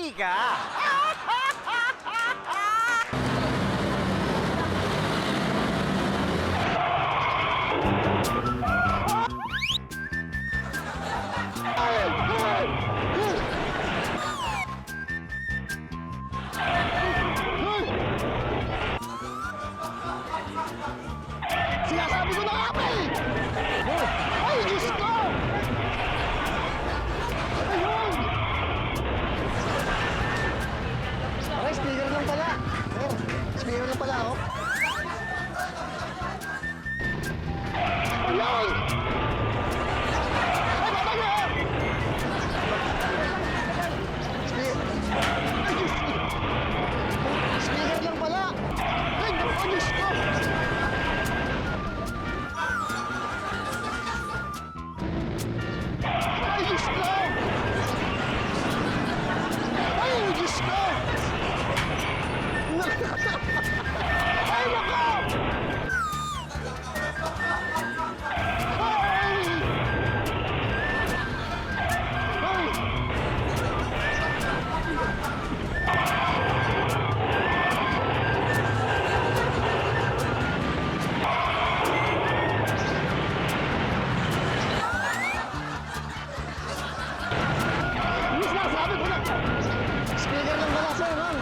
yari ka! Sinasabi ko na nga ba eh! Ay, Diyos ko! Ayun! Okay, speaker lang pala. Oh, speaker lang pala ako. Ayun! Ay, baba niyo! Ay, Diyos ko! Speaker lang pala! Ay, naku, Diyos ko! Ay, Diyos ko! Ay, Diyos ko! Ay, nako! Ay! Ay! Miss na, sabi ko na! Speaker lang pala sa'yo, ma'am.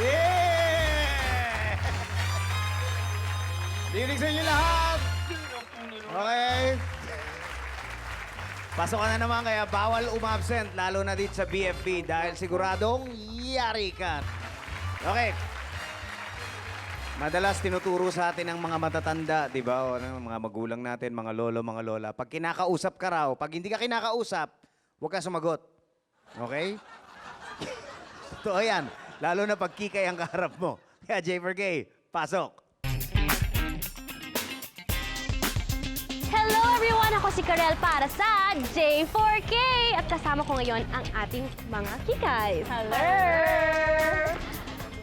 Yeah! Dinig sa inyo lahat! Okay. Pasok ka na naman, kaya bawal umabsent, lalo na dito sa BFB dahil siguradong yari ka. Okay. Madalas tinuturo sa atin ng mga matatanda, di ba? O, ano, mga magulang natin, mga lolo, mga lola. Pag kinakausap ka raw, pag hindi ka kinakausap, huwag ka sumagot. Okay? Totoo yan. Lalo na pag kikay ang kaharap mo. Kaya J4K, pasok. Hello everyone! Ako si Karel para sa J4K! At kasama ko ngayon ang ating mga kikay. Hello!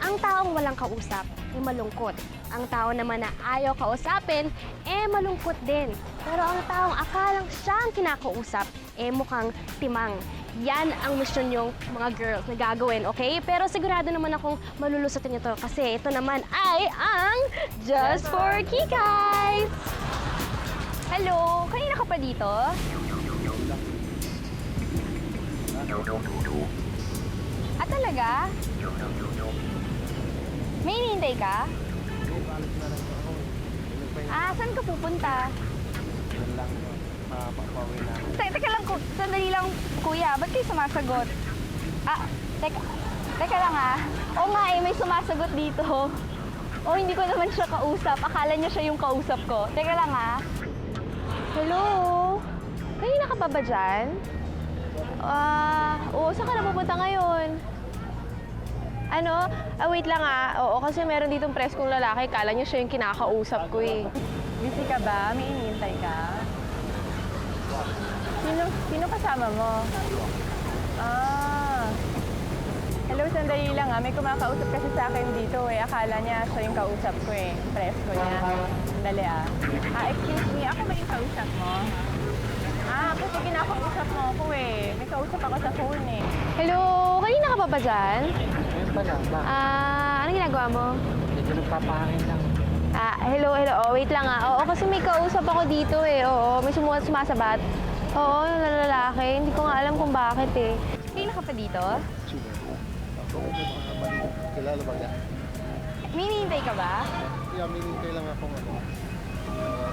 Ang taong walang kausap, ay malungkot. Ang tao naman na ayaw kausapin, malungkot din. Pero ang taong akalang siyang kinakausap, mukhang timang. Yan ang mission yung mga girls na gagawin, okay? Pero sigurado naman akong malulusotin nyo to kasi ito naman ay ang Just for Kikays! Hello! Kanina ka pa dito? Ah, talaga? May hinihintay ka? Ah, saan ka pupunta? Teka lang, sandali lang, kuya. Ba't kayo sumasagot? Ah, teka lang ah. Oo nga may sumasagot dito. Oh, hindi ko naman siya kausap. Akala niya siya yung kausap ko. Teka lang ah. Hello? Kanina ka pa ba dyan? Oo, saan ka na pupunta ngayon? Ano? Wait lang ah. Oo, kasi meron ditong preskong lalaki. Kala niya siya yung kinakausap ko eh. Busy ka ba? May inihintay ka? Sino kasama mo? Ah. Hello, sandali lang ah. May kumakausap kasi sa akin dito eh. Akala niya siya yung kausap ko eh. Presko niya. Sandali ah. Excuse me. Ako ba yung kausap mo? Kasi kinakausap mo ako eh. May kausap ako sa phone eh. Hello? Kanina ka pa ba dyan? Ayun pala, ba? Anong ginagawa mo? Medyo nagpapahangin lang. Hello. Oh, wait lang ah. Oo, kasi may kausap ako dito eh. Oo, may sumasabat. Oo, lalaki. Hindi ko nga alam kung bakit eh. Kanina ka pa dito? Kilala ba niya? May hinihintay ka ba? Yeah, minintay lang akong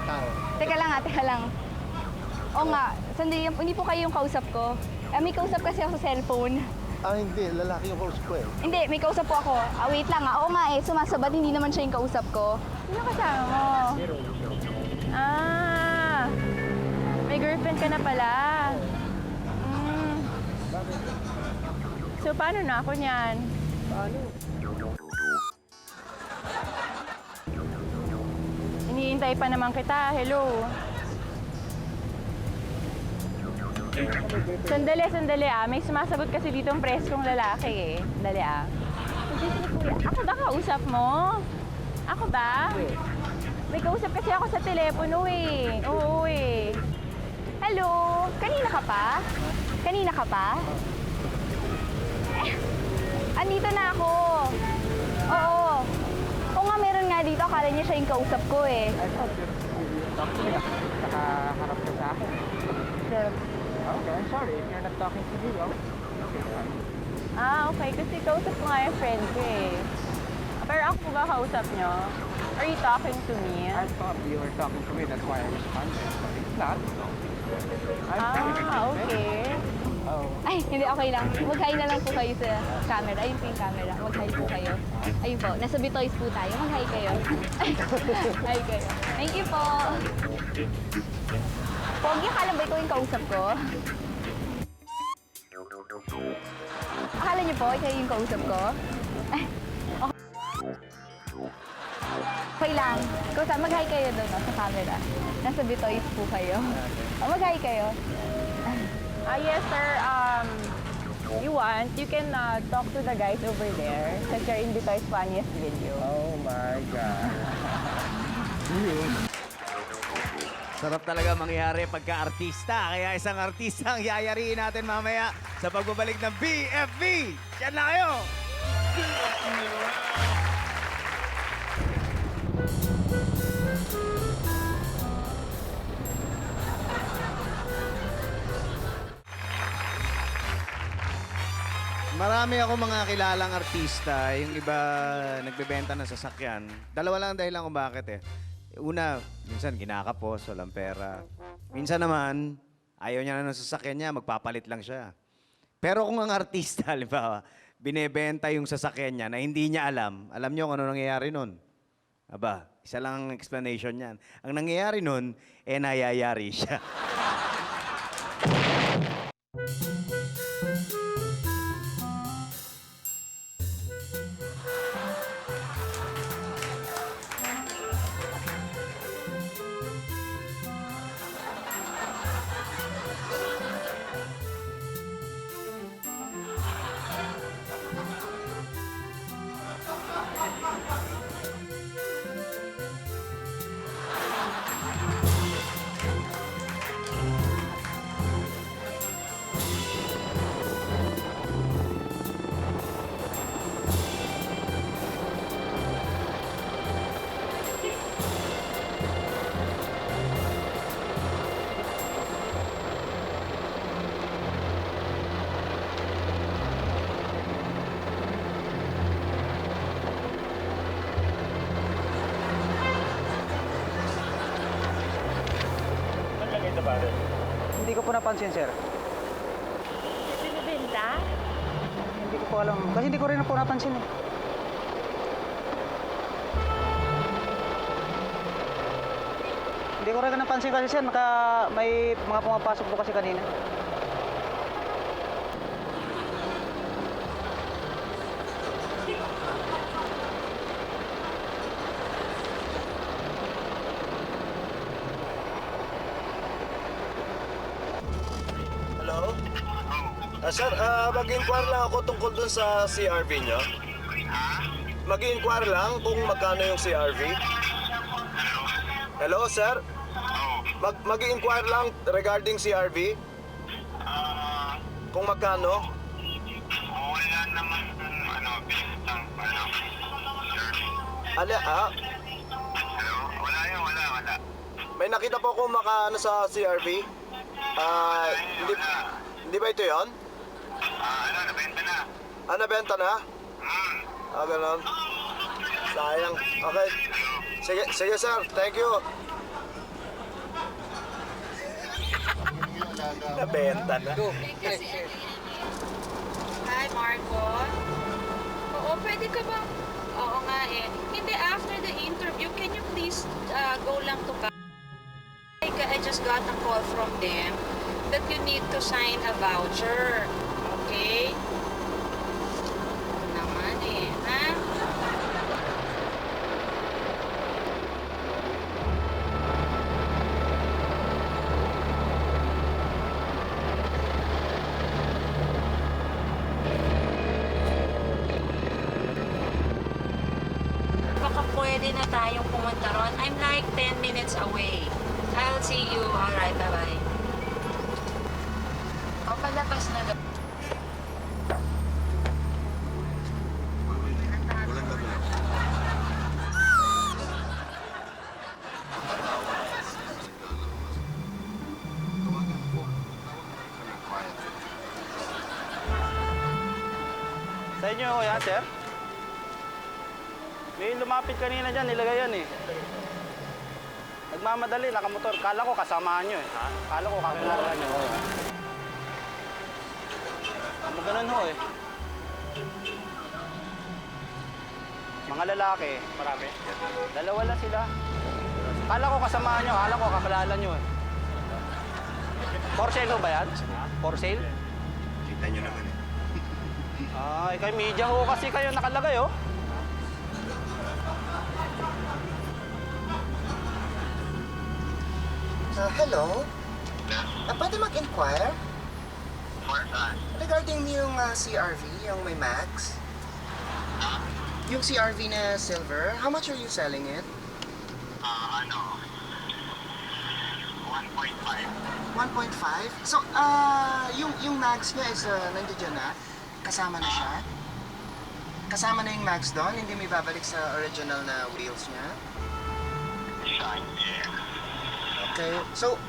tao. Teka lang. Oo nga, sandali, hindi po kayo yung kausap ko. May kausap kasi ako sa cellphone. Hindi. Lalaki yung course ko eh. Hindi, may kausap po ako. Wait lang ah. Oo nga sumasabat, hindi naman siya yung kausap ko. Sino kasama mo? May girlfriend ka na pala. So, paano na ako niyan? Paano? Hinihintay pa naman kita. Hello. Sandali, sandali ah. May sumasagot kasi dito ang preskong lalaki eh. Sandali ah. Ako ba kausap mo? Ako ba? May kausap kasi ako sa telepono eh. Oo eh. Hello? Kanina ka pa? Kanina ka pa? Andito na ako. Oo. Oo nga, meron nga dito. Akala niya siya yung kausap ko eh. Nakaharap ka sa akin. Sir. Okay, I'm sorry if you're not talking to me. Okay, fine. Ah, okay. Kasi kausap ko nga yung friend ko eh. Pero ako po ba kausap niyo? Are you talking to me? I thought you were talking to me, that's why I responded. But it's not. I'm Okay. Oh. Ay, hindi, okay lang. Mag-hi na lang po kayo sa camera. Ayun po yung camera. Mag-hi po kayo. Ayun po, nasa Bitoys po tayo. Mag-hi kayo. Hi kayo. Thank you po. Pogi, akala ba ikaw yung kausap ko? Akala niyo po, ikaw yung kausap ko? Ay, okay. Okay lang. Kausa, mag-hi kayo doon no, sa camera. Nasa Bitoys po kayo. Mag-hi kayo. Yes, sir. You want, you can talk to the guys over there since you're in Bitoy's funniest video. Oh my God. Sarap talaga mangyari pagka-artista. Kaya isang artista ang yayariin natin mamaya sa pagbabalik ng BFV. Yan na kayo! Marami ako mga kilalang artista. Yung iba nagbebenta ng sasakyan. Dalawa lang ang dahilan kung bakit eh. Una, minsan kinakapos, walang pera. Minsan naman, ayaw niya na ng sasakyan niya, magpapalit lang siya. Pero kung ang artista, halimbawa, binebenta yung sasakyan niya na hindi niya alam niyo kung ano nangyayari nun? Aba, isa lang ang explanation niyan. Ang nangyayari nun, nayayari siya. Hindi ko po napansin, sir. Binibenta? Hindi ko po alam. Kasi hindi ko rin po napansin eh. Hindi ko rin napansin kasi, sir. May mga pumapasok po kasi kanina. Hello? Sir, mag-inquire lang ako tungkol dun sa CRV nyo. Mag-inquire lang kung magkano yung CRV. Hello, sir? Mag-inquire lang regarding CRV. Kung magkano? Wala naman kung bintang Ala, Hello? Wala yun, wala. may nakita po akong makaano sa CRV. Hindi ba ito yon? Nabenta na. Nabenta na? Ganon. Sayang. Okay. Sige sir. Thank you. Nabenta na. Hi, Marco. Oo, pwede ka bang... Oo nga eh. Hindi, after the interview, can you please go lang to I just got a call from them that you need to sign a voucher. Okay? Naman eh, ha? pumunta ron? I'm like 10 minutes away. I'll see you. Alright, bye-bye. O, palabas na daw. Sa inyo yan, sir? May lumapit kanina dyan, nilagay yan eh. Nagmamadali, nakamotor. Kala ko kasamahan nyo eh. Ha? Kala ko kakilala nyo. Ano ganun ho eh. Mga lalaki. Marami. Dalawa lang sila. Kala ko kasamahan nyo, kala ko kakilala nyo eh. For sale ho ba yan? For sale? Kita nyo naman eh. Ay, kay media ho kasi kayo nakalagay oh. Hello? Pwede mag-inquire? For saan? Regarding yung CRV, yung may Max? Yung CRV na silver, how much are you selling it? 1.5. 1.5? So, yung Max niya is nandiyan na? Kasama na siya? Kasama na yung Max doon? Hindi may babalik sa original na wheels niya? Shine, yeah. Okay. So,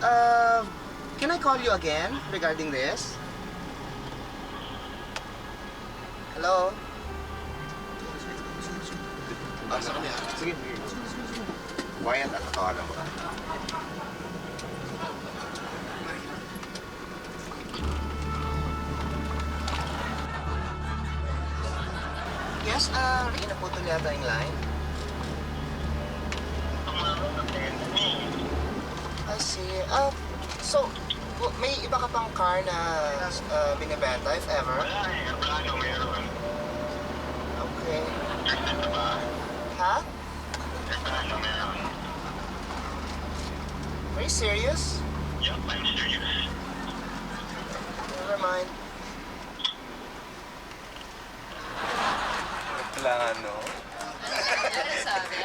can I call you again regarding this? Hello? Sa kanya. Sige. Quiet at tawagan mo. Yes, Rina po yata yung line. I see. So, may iba ka pang car na binibenta, if ever? Wala eh. Plano meron. Okay. Ito ba? Ha? Plano meron. Are you serious? Yup, I'm serious. Never mind. Plano.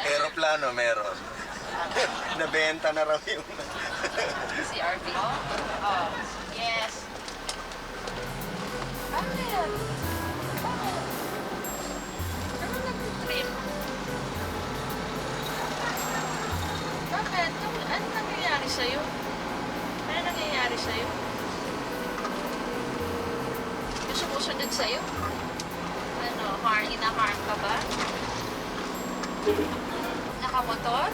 Aeroplano meron. Nabenta na raw yung... CRV. Oh, yes. Bakit? Bakit? Ano nag-trip? Bakit? Ano nangyayari sa'yo? Ano nangyayari sa'yo? Yung sumusunod sa'yo? Ano, hina-harm ka ba? Nakamotor?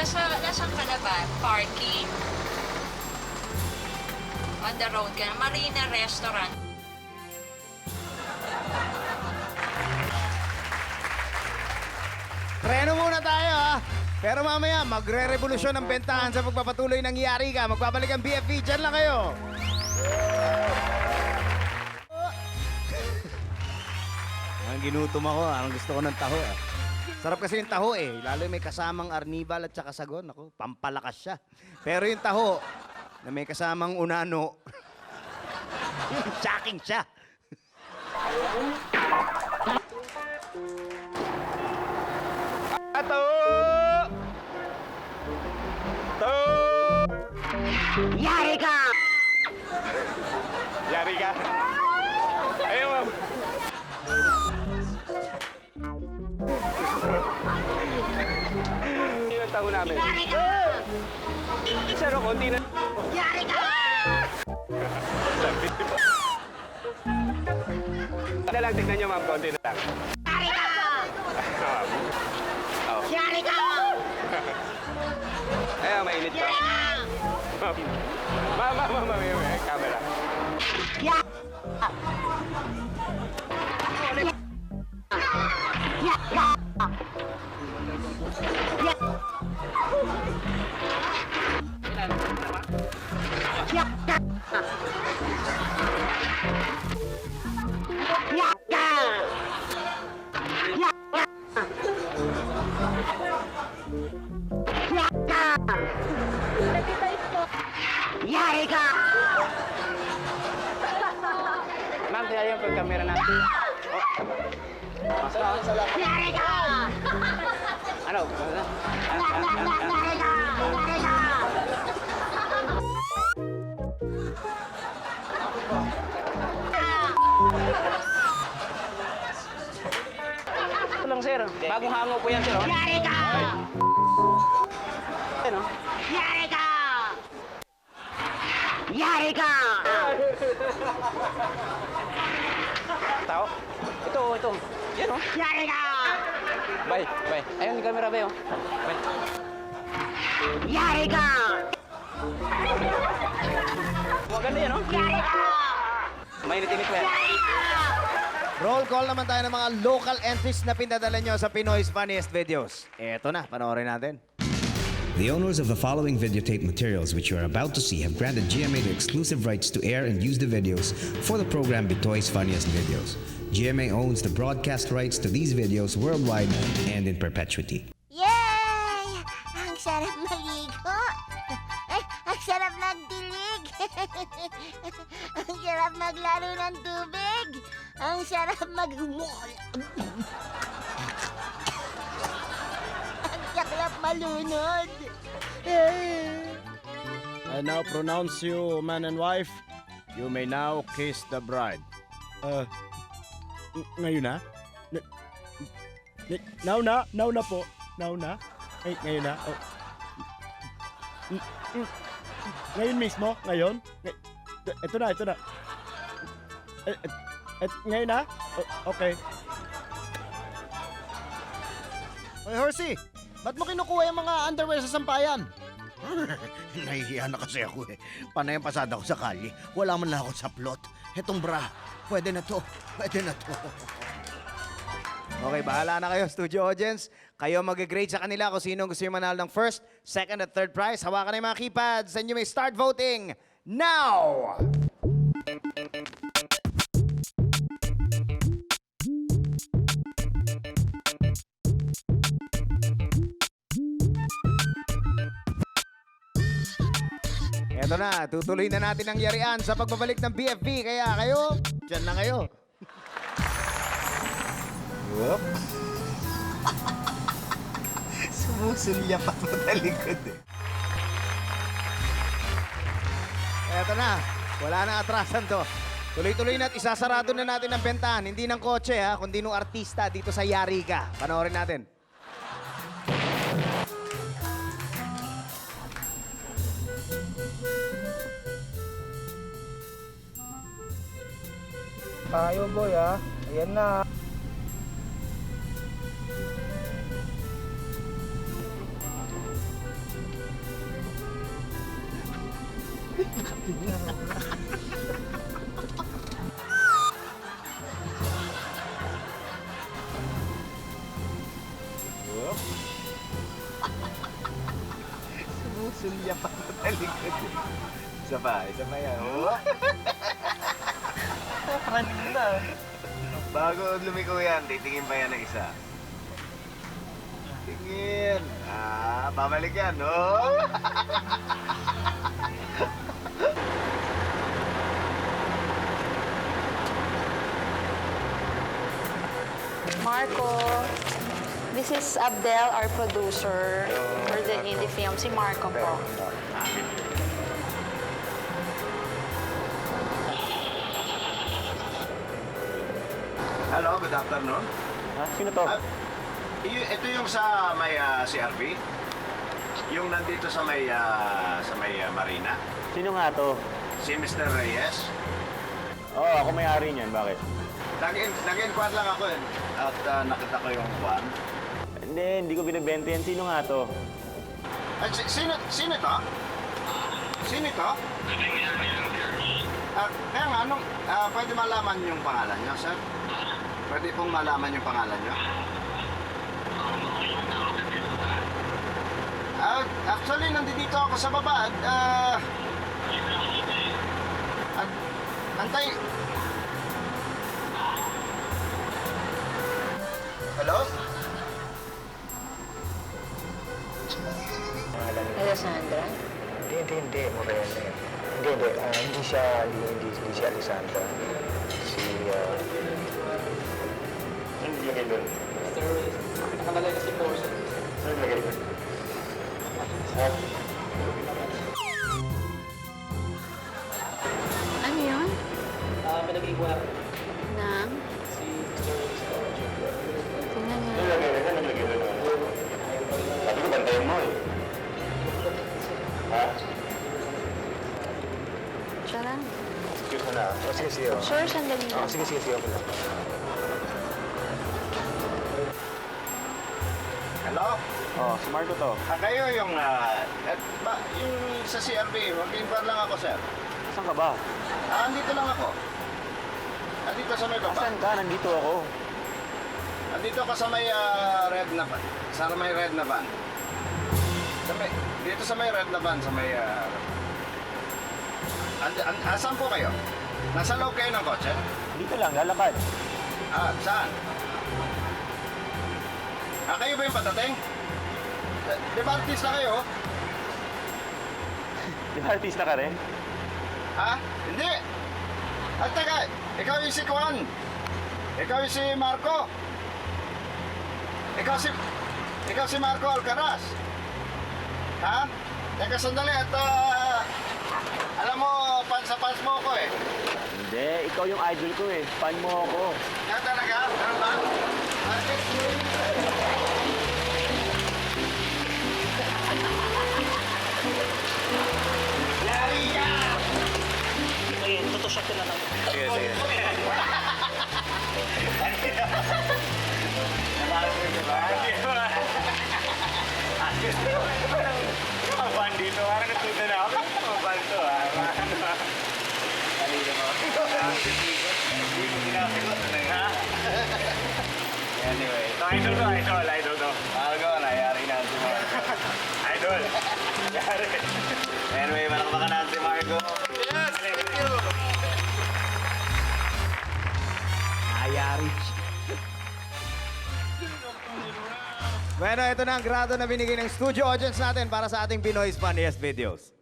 Nasaan ka na ba? Parking? On the road ka na? Marina Restaurant. Treno muna tayo ha. Pero mamaya, magre-revolusyon ang bentahan sa pagpapatuloy ng Yari Ka. Magbabalik ang BFV. Diyan lang kayo. Ang ginutom ako. Ang gusto ko ng taho. Sarap kasi yung taho eh. Lalo yung may kasamang arnibal at saka sagon. Ako, pampalakas siya. Pero yung taho na may kasamang unano, shocking siya. Ato! To! Yari ka! Yari ka? Ayun, ma'am. Ilang taon namin? Yari ka! Sir, konti na. Yari ka! Ano lang, tignan nyo, ma'am. Konti na lang. Yari ka! Oh. Yari ka! Ayun, mainit pa. Ma'am, may camera. Yari ka! Ano? Ito lang, sir. Bagong hango po yan, sir. Yari ka! Ano? Yari ka! Yari ka! Tao? Ito. Yan, oh. Yari ka! Bye. Ayun, yung camera, bay, oh. Bye. Yari ka! Maganda yan, oh. Yari ka! Mainit-init pa yan. Roll call naman tayo ng mga local entries na pinadala nyo sa Pinoy's Funniest Videos. Eto na, panoorin natin. The owners of the following videotape materials which you are about to see have granted GMA the exclusive rights to air and use the videos for the program Bitoy's Funniest Videos. GMA owns the broadcast rights to these videos worldwide and in perpetuity. Yay! Ang sarap maligo! Ay, ang sarap magdilig! Ang sarap maglaro ng tubig! Ang sarap magumol! Ang sarap malunod! I now pronounce you man and wife. You may now kiss the bride. Ngayon na? Now na po. Now na? Ngayon na? Oh. Ngayon mismo? Ngayon? Ito na. Ngayon na? Okay. Hoy, Horsey! Ba't mo kinukuha yung mga underwear sa sampayan? Nahihiya na kasi ako eh. Panay ang pasada ko sa kalye. Wala man lang ako sa plot. Etong bra, pwede na to. Okay, bahala na kayo, studio audience. Kayo mag-grade sa kanila kung sino gusto yung manalo ng first, second, at third prize. Hawakan na yung mga keypads and you may start voting now! Eto na, tutuloy na natin ang yarian sa pagbabalik ng BFB. Kaya kayo, dyan na kayo. Whoops. Sumusulya pa po talikod eh. Eto na, wala nang atrasan to. Tuloy-tuloy na at isasarado na natin ang bentahan. Hindi ng kotse ha, kundi ng artista dito sa Yari Ka. Panoorin natin. Tayo boy ah. Ayan na. Sumusulya pa po talikod eh. Isa pa yan. Kanina. Bago lumiko yan, titingin pa yan ng isa. Tingin. Babalik yan, no? Marco, this is Abdel, our producer for the indie film. Si Marco po. Hello, good afternoon. Sino to? Ito yung sa may CRV? Yung nandito sa may Marina? Sino nga to? Si Mr. Reyes? Oo, ako may-ari niyan. Bakit? Nag-inquire lang ako eh. At nakita ko yung kwan. Hindi ko binibenta yan. Sino nga to? Sino to? Sino to? Kaya nga, pwede malaman yung pangalan niyo, sir? Pwede pong malaman yung pangalan niyo? Actually, nandito ako sa baba at antay. Hello? Alessandra? Hindi. Moreno. Hindi siya Alessandra. Si nakalagay doon? Nakalagay kasi portion. Saan nakalagay doon? Ano yun? May nag-inquire Nang? si Mr. Tingnan nga. Saan nakalagay doon? Sabi ko, bantayan mo eh. Ha? Siya lang. Excuse mo na. O, sige, sige. Sure, sandali lang. Sige, sige, sige. Okay lang. Hello? Oh, si Marco to. Kayo yung, yung sa CRB, mag-inquire lang ako, sir. Saan ka ba? Andito lang ako. Andito sa may baba. Saan ka? Nandito ako. Andito ka sa may red na van. Sa may red na van. Dito sa may red na van, sa may... Saan po kayo? Nasa loob kayo ng kotse? Dito lang, lalakad. Saan? Kayo ba yung patating? Di ba artista kayo? Di ba artista ka rin? Hindi! At teka, ikaw yung si Juan. Ikaw yung si Marco. Ikaw si Marco Alcaraz. Ha? Teka, sandali at alam mo, fans mo ako eh. Hindi, ikaw yung idol ko eh. Fan mo ako. Yan talaga? Ano ba? Yari ka! Ay, photoshop ko na lang. Sige, sige. Fan dito, parang natuto na ako. Fan to Kanina mo. Hindi mo ginagawa talaga. Anyway, idol to. Marco, nayari na si Marco. Idol. Yari. Anyway, malakpakan natin si Marco. Yes, thank you. Ayari. Bueno, ito na ang grado na binigay ng studio audience natin para sa ating Pinoy's Funniest Videos.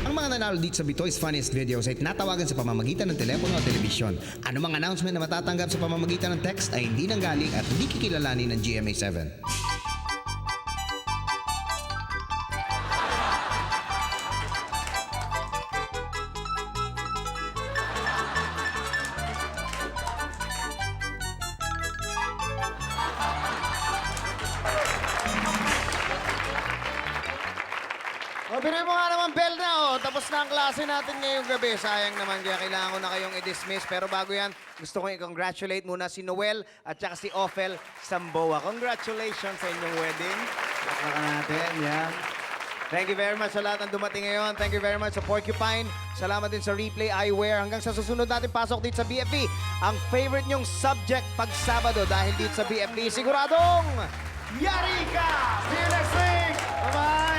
Ang mga nanalo dito sa Bitoy's Funniest Videos ay tinatawagan sa pamamagitan ng telepono o telebisyon. Anumang announcement na matatanggap sa pamamagitan ng text ay hindi nanggaling at hindi kikilalanin ng GMA7. O, binuhin mo nga naman bell na, oh. Tapos na ang klase natin ngayong gabi. Sayang naman, kaya kailangan ko na kayong i-dismiss. Pero bago yan, gusto ko i-congratulate muna si Noel at saka si Ophel Samboa. Congratulations sa inyong wedding. Bakbakan natin, yan. Thank you very much sa lahat ng dumating ngayon. Thank you very much sa Porcupine. Salamat din sa Replay Eyewear. Hanggang sa susunod natin pasok dito sa BFP. Ang favorite nyong subject pag Sabado dahil dito sa BFP, siguradong yari ka! See you next week! Bye-bye!